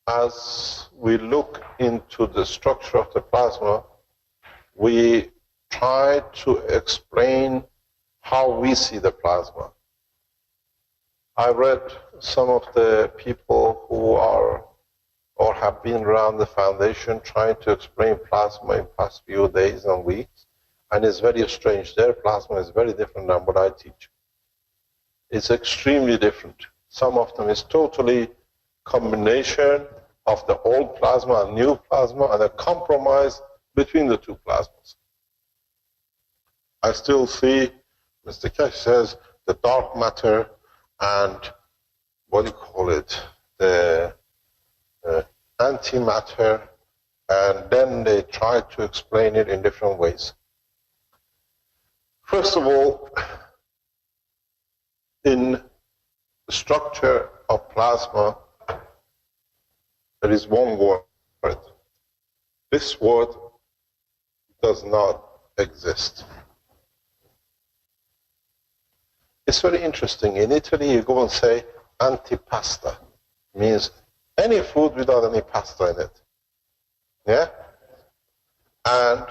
as we look into the structure of the plasma, we try to explain how we see the plasma. I read some of the people who are or have been around the foundation trying to explain plasma in past few days and weeks, and it's very strange. Their plasma is very different than what I teach. It's extremely different. Some of them is totally combination of the old plasma and new plasma, and a compromise between the two plasmas. I still see, Mr. Keshe says, the dark matter and what do you call it, the antimatter, and then they try to explain it in different ways. First of all, in the structure of plasma, there is one word. This word does not exist. It's very interesting. In Italy, you go and say antipasta. Means any food without any pasta in it. Yeah? And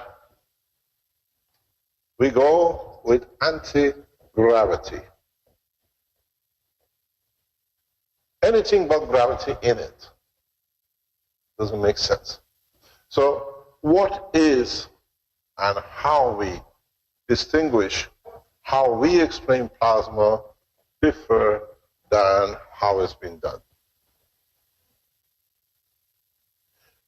we go with anti-gravity. Anything but gravity in it doesn't make sense. So what is and how we distinguish, how we explain plasma differ than how it's been done.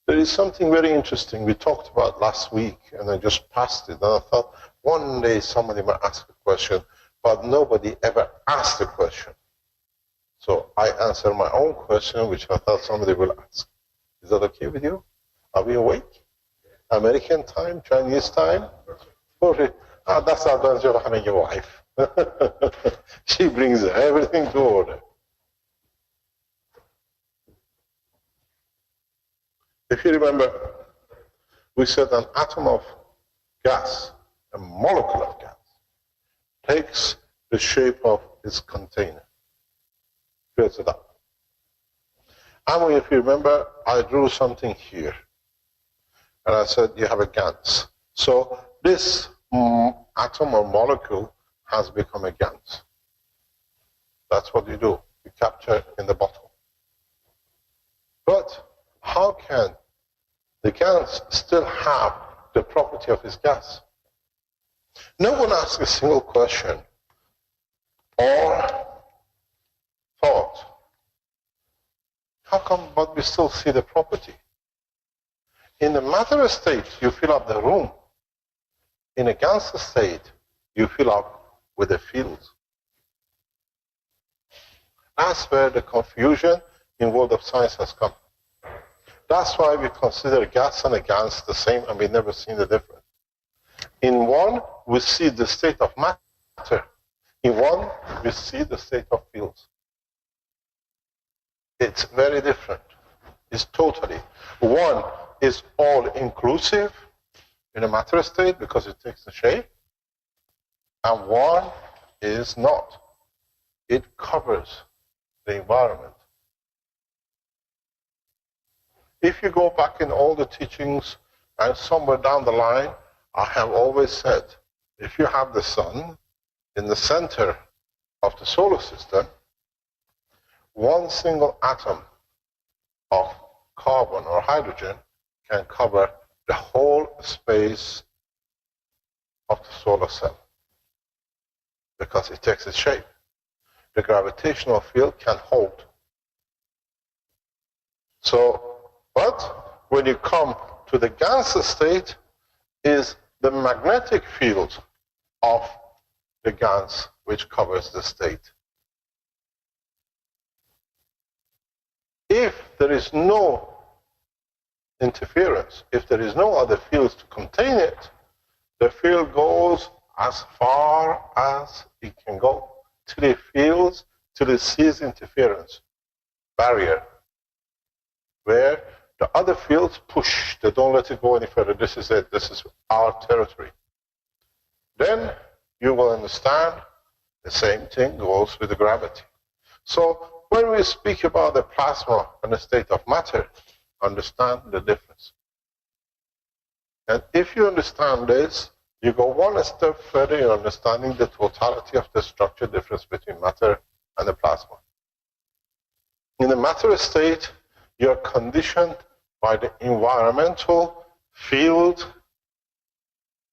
There is something very interesting we talked about last week, and I just passed it, and I thought one day somebody might ask a question, but nobody ever asked a question. So I answer my own question, which I thought somebody will ask. Is that okay with you? Are we awake? American time, Chinese time? That's the advantage of having a wife. She brings everything to order. If you remember, we said an atom of gas, a molecule of gas, takes the shape of its container, fills it up. And if you remember, I drew something here. And I said, you have a GANS. So this atom or molecule has become a GANS. That's what you do. You capture in the bottle. But how can the GANS still have the property of its gas? No one asked a single question or thought, how come but we still see the property? In the matter state, you fill up the room. In a GANS state, you fill up with the fields. That's where the confusion in world of science has come. That's why we consider gas and a GANS the same, and we've never seen the difference. In one, we see the state of matter. In one, we see the state of fields. It's very different. It's totally. One is all-inclusive in a matter state because it takes the shape, and one is not. It covers the environment. If you go back in all the teachings, and somewhere down the line, I have always said, if you have the sun in the center of the solar system, one single atom of carbon or hydrogen can cover the whole space of the solar cell because it takes its shape. The gravitational field can hold. So, but when you come to the GANS state, is the magnetic field of the GANS which covers the state. If there is no interference, if there is no other fields to contain it, the field goes as far as it can go till it sees interference, barrier, where the other fields push, they don't let it go any further. This is it, this is our territory. Then you will understand the same thing goes with the gravity. So when when we speak about the plasma and the state of matter, understand the difference. And if you understand this, you go one step further in understanding the totality of the structure difference between matter and the plasma. In the matter state, you're conditioned by the environmental field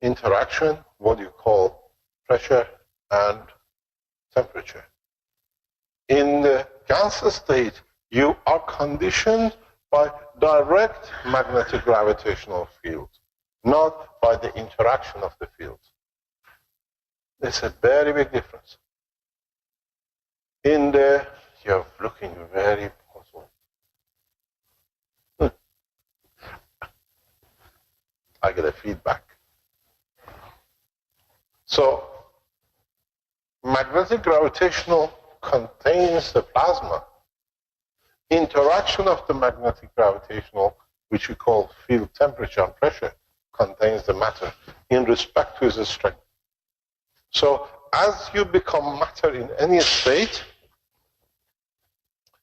interaction, what you call pressure and temperature. In the gas state, you are conditioned by direct magnetic gravitational field, not by the interaction of the field. There's a very big difference. In the, you're looking very puzzled. I get a feedback. So, magnetic gravitational contains the plasma. Interaction of the magnetic gravitational, which we call field temperature and pressure, contains the matter in respect to its strength. So, as you become matter in any state,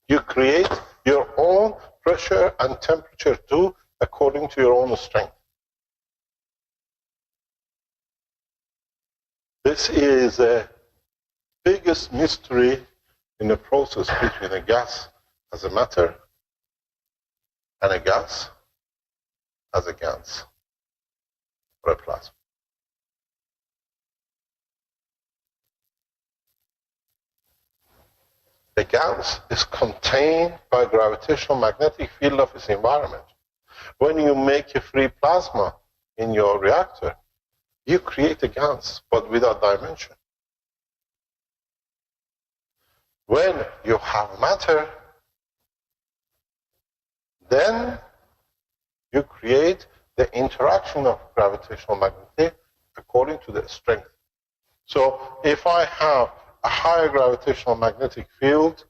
you create your own pressure and temperature too, according to your own strength. This is the biggest mystery in the process between a gas as a matter and a gas as a gas or a plasma. The gas is contained by a gravitational magnetic field of its environment. When you make a free plasma in your reactor, you create a gas, but without dimension. When you have matter, then you create the interaction of gravitational magnetic according to the strength. So if I have a higher gravitational magnetic field,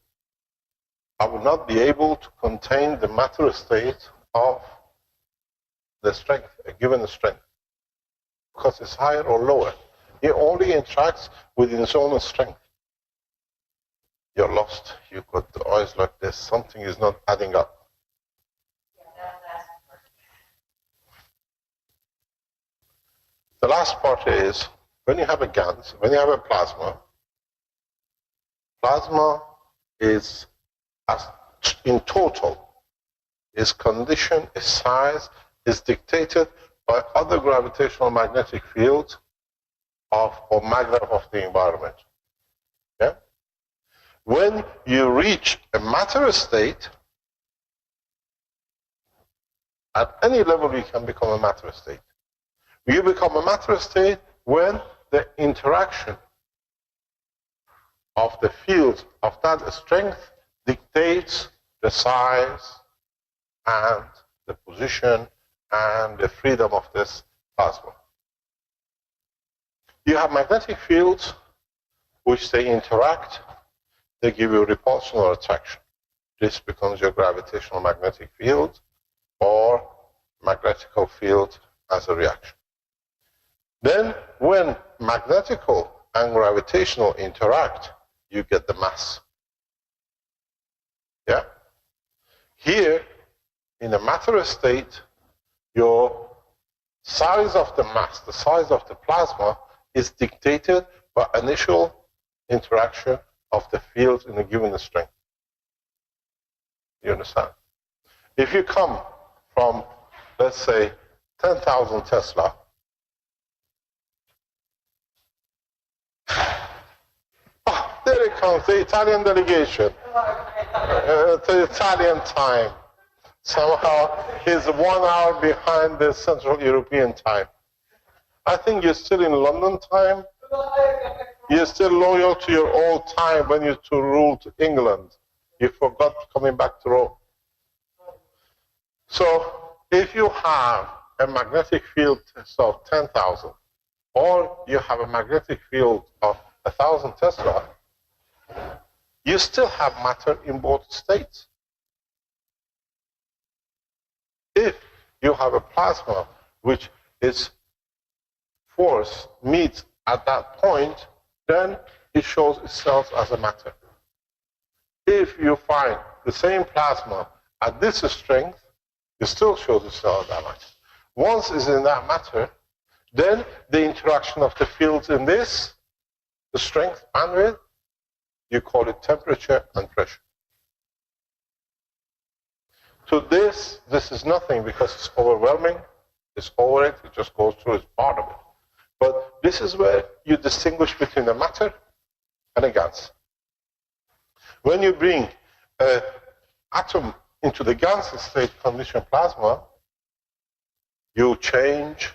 I will not be able to contain the matter state of the strength, a given strength, because it's higher or lower. It only interacts within its own strength. You're lost. You've got the eyes like this. Something is not adding up. The last part is, when you have a gas, when you have a plasma, plasma is, in total, its condition, its size, is dictated by other gravitational magnetic fields of, or magnet of the environment. Yeah? When you reach a matter state, at any level you can become a matter state. You become a matter state when the interaction of the field of that strength dictates the size and the position and the freedom of this plasma. You have magnetic fields which they interact, they give you repulsion or attraction. This becomes your gravitational magnetic field or magnetical field as a reaction. Then when magnetical and gravitational interact, you get the mass. Yeah? Here, in a matter state, your size of the mass, the size of the plasma, is dictated by initial interaction of the fields in a given strength. You understand? If you come from, let's say, 10,000 Tesla, there it comes, the Italian delegation, the Italian time. Somehow he's 1 hour behind the Central European time. I think you're still in London time. You're still loyal to your old time when you ruled England. You forgot coming back to Rome. So if you have a magnetic field of 10,000, or you have a magnetic field of 1,000 Tesla, you still have matter in both states. If you have a plasma which its force meets at that point, then it shows itself as a matter. If you find the same plasma at this strength, it still shows it's not that much. Once it's in that matter, then the interaction of the fields in this, the strength bandwidth, you call it temperature and pressure. To this is nothing because it's overwhelming, it's over it just goes through, it's part of it. But this is where you distinguish between a matter and a gas. When you bring an atom into the gas state condition plasma, you change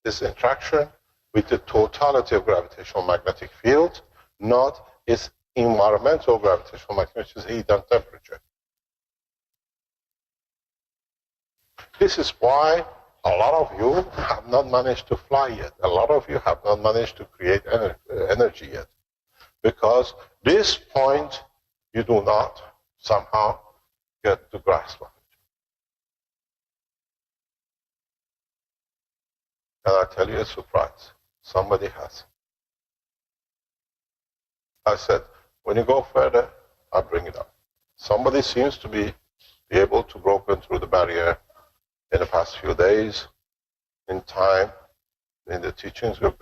this interaction with the totality of gravitational magnetic field, not its environmental gravitational magnetic, which is heat and temperature. This is why a lot of you have not managed to fly yet. A lot of you have not managed to create energy yet. Because this point, you do not somehow get to grasp of it. And I'll tell you a surprise. Somebody has. I said, when you go further, I'll bring it up. Somebody seems to be able to break through the barrier in the past few days, in time, in the teachings we've